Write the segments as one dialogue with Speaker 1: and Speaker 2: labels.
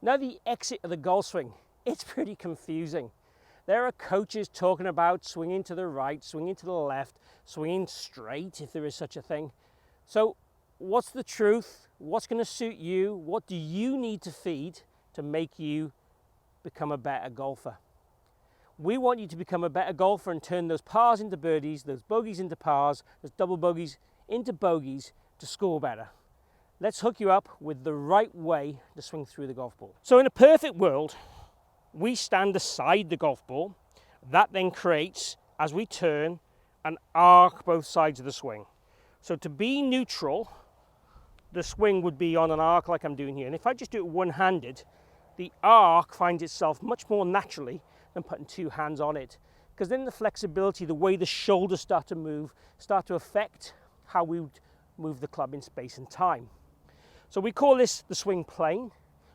Speaker 1: Now the exit of the golf swing, it's pretty confusing. There are coaches talking about swinging to the right, swinging to the left, swinging straight if there is such a thing. So what's the truth? What's going to suit you? What do you need to feed to make you become a better golfer? We want you to become a better golfer and turn those pars into birdies, those bogeys into pars, those double bogeys into bogeys to score better. Let's hook you up with the right way to swing through the golf ball. So in a perfect world, we stand aside the golf ball. That then creates, as we turn, an arc both sides of the swing. So to be neutral, the swing would be on an arc like I'm doing here. And if I just do it one-handed, the arc finds itself much more naturally than putting two hands on it. Because then the flexibility, the way the shoulders start to move, start to affect how we would move the club in space and time. So we call this the swing plane,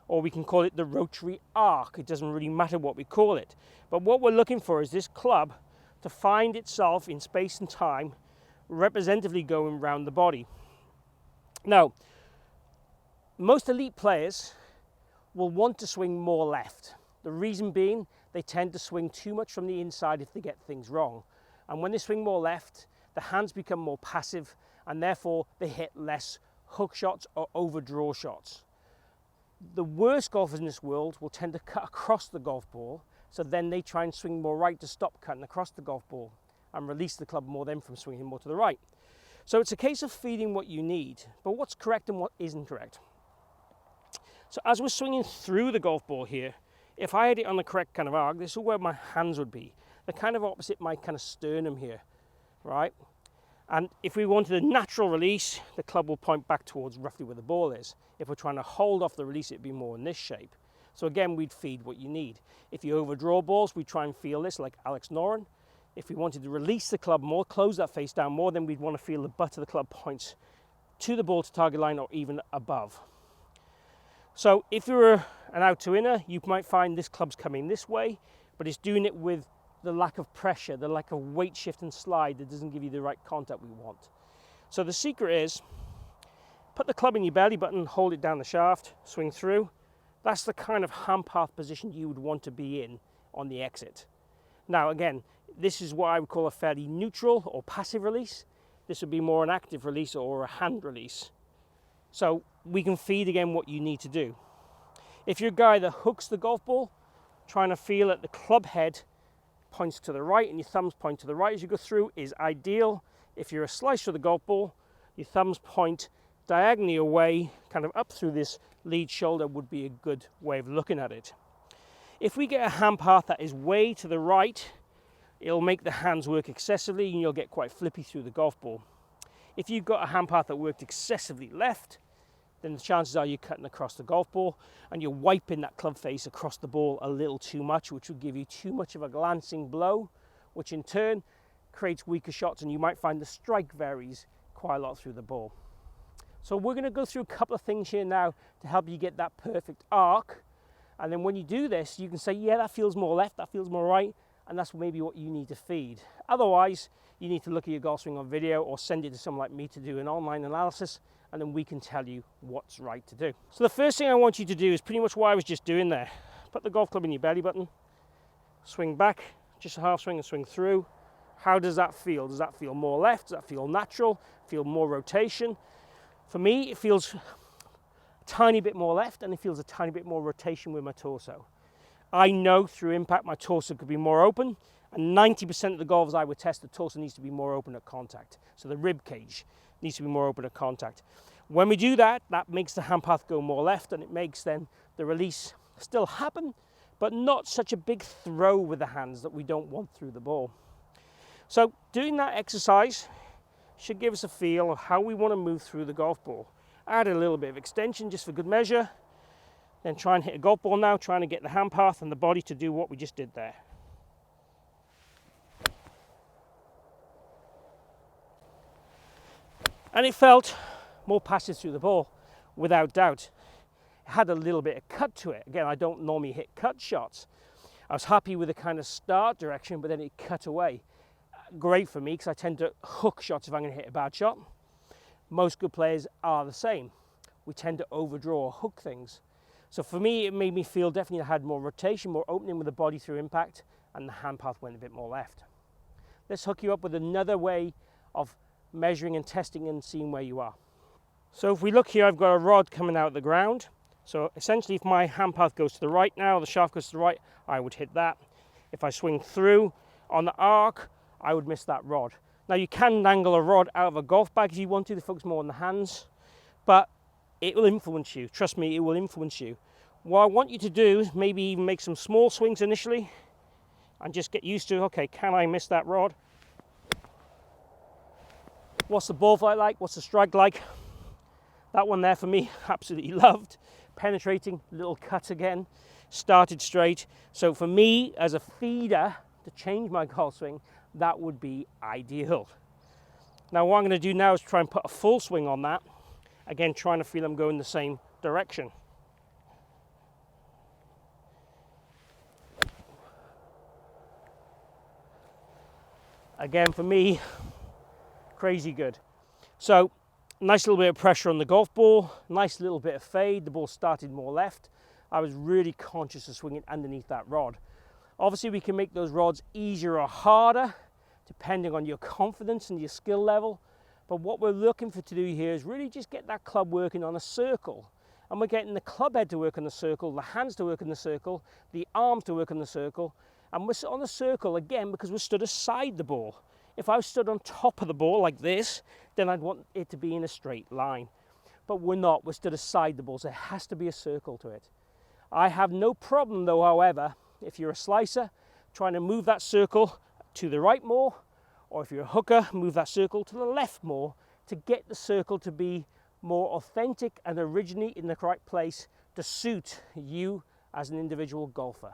Speaker 1: or we can call it the Rotary Arc. It doesn't really matter what we call it. But what we're looking for is this club to find itself in space and time, representatively going around the body. Now, most elite players will want to swing more left. The reason being, they tend to swing too much from the inside if they get things wrong. And when they swing more left, the hands become more passive, and therefore they hit less hook shots or overdraw shots. The worst golfers in this world will tend to cut across the golf ball, so then they try and swing more right to stop cutting across the golf ball and release the club more then from swinging more to the right. So it's a case of feeding what you need, but what's correct and what isn't correct. So as we're swinging through the golf ball here, if I had it on the correct kind of arc, this is where my hands would be. They're kind of opposite my kind of sternum here, right? And if we wanted a natural release, the club will point back towards roughly where the ball is. If we're trying to hold off the release, it'd be more in this shape. So again, we'd feed what you need. If you overdraw balls, we try and feel this like Alex Noren. If we wanted to release the club more, close that face down more, then we'd want to feel the butt of the club points to the ball to target line or even above. So if you're an out to inner, you might find this club's coming this way, but it's doing it with the lack of pressure, the lack of weight shift and slide that doesn't give you the right contact we want. So the secret is, put the club in your belly button, hold it down the shaft, swing through. That's the kind of hand path position you would want to be in on the exit. Now again, this is what I would call a fairly neutral or passive release. This would be more an active release or a hand release. So we can feed again what you need to do. If you're a guy that hooks the golf ball, trying to feel that the club head points to the right and your thumbs point to the right as you go through is ideal. If you're a slicer of the golf ball, your thumbs point diagonally away, kind of up through this lead shoulder would be a good way of looking at it. If we get a hand path that is way to the right, it'll make the hands work excessively and you'll get quite flippy through the golf ball. If you've got a hand path that worked excessively left, then the chances are you're cutting across the golf ball and you're wiping that club face across the ball a little too much, which will give you too much of a glancing blow, which in turn creates weaker shots, and you might find the strike varies quite a lot through the ball. So we're going to go through a couple of things here now to help you get that perfect arc, and then when you do this, you can say, yeah, that feels more left, that feels more right, and that's maybe what you need to feed. Otherwise, you need to look at your golf swing on video or send it to someone like me to do an online analysis, and then we can tell you what's right to do. So the first thing I want you to do is pretty much what I was just doing there. Put the golf club in your belly button, swing back, just a half swing and swing through. How does that feel? Does that feel more left? Does that feel natural? Feel more rotation? For me, it feels a tiny bit more left, and it feels a tiny bit more rotation with my torso. I know through impact my torso could be more open, and 90% of the golfers I would test, the torso needs to be more open at contact. So the rib cage needs to be more open at contact. When we do that, that makes the hand path go more left, and it makes then the release still happen, but not such a big throw with the hands that we don't want through the ball. So doing that exercise should give us a feel of how we want to move through the golf ball. Add a little bit of extension just for good measure, then try and hit a golf ball now, trying to get the hand path and the body to do what we just did there. And it felt more passive through the ball, without doubt. It had a little bit of cut to it. Again, I don't normally hit cut shots. I was happy with the kind of start direction, but then it cut away. Great for me, because I tend to hook shots if I'm going to hit a bad shot. Most good players are the same. We tend to overdraw or hook things. So for me, it made me feel definitely I had more rotation, more opening with the body through impact, and the hand path went a bit more left. Let's hook you up with another way of measuring and testing and seeing where you are. So if we look here, I've got a rod coming out of the ground. So essentially, if my hand path goes to the right now, the shaft goes to the right, I would hit that. If I swing through on the arc, I would miss that rod. Now you can dangle a rod out of a golf bag if you want to focus more on the hands, but it will influence you. Trust me, it will influence you. What I want you to do is maybe even make some small swings initially and just get used to, okay, can I miss that rod? What's the ball flight like? What's the strike like? That one there for me, absolutely loved. Penetrating, little cut again, started straight. So for me, as a feeder to change my golf swing, that would be ideal. Now what I'm going to do now is try and put a full swing on that. Again, trying to feel them go in the same direction. Again, for me, crazy good. So, nice little bit of pressure on the golf ball, nice little bit of fade. The ball started more left. I was really conscious of swinging underneath that rod. Obviously, we can make those rods easier or harder, depending on your confidence and your skill level. But what we're looking for to do here is really just get that club working on a circle. And we're getting the club head to work on the circle, the hands to work in the circle, the arms to work on the circle. And we're on the circle again because we're stood aside the ball. If I was stood on top of the ball like this, then I'd want it to be in a straight line. But we're not, we're stood aside the ball, so there has to be a circle to it. I have no problem though, however, if you're a slicer, trying to move that circle to the right more, or if you're a hooker, move that circle to the left more to get the circle to be more authentic and originally in the correct place to suit you as an individual golfer.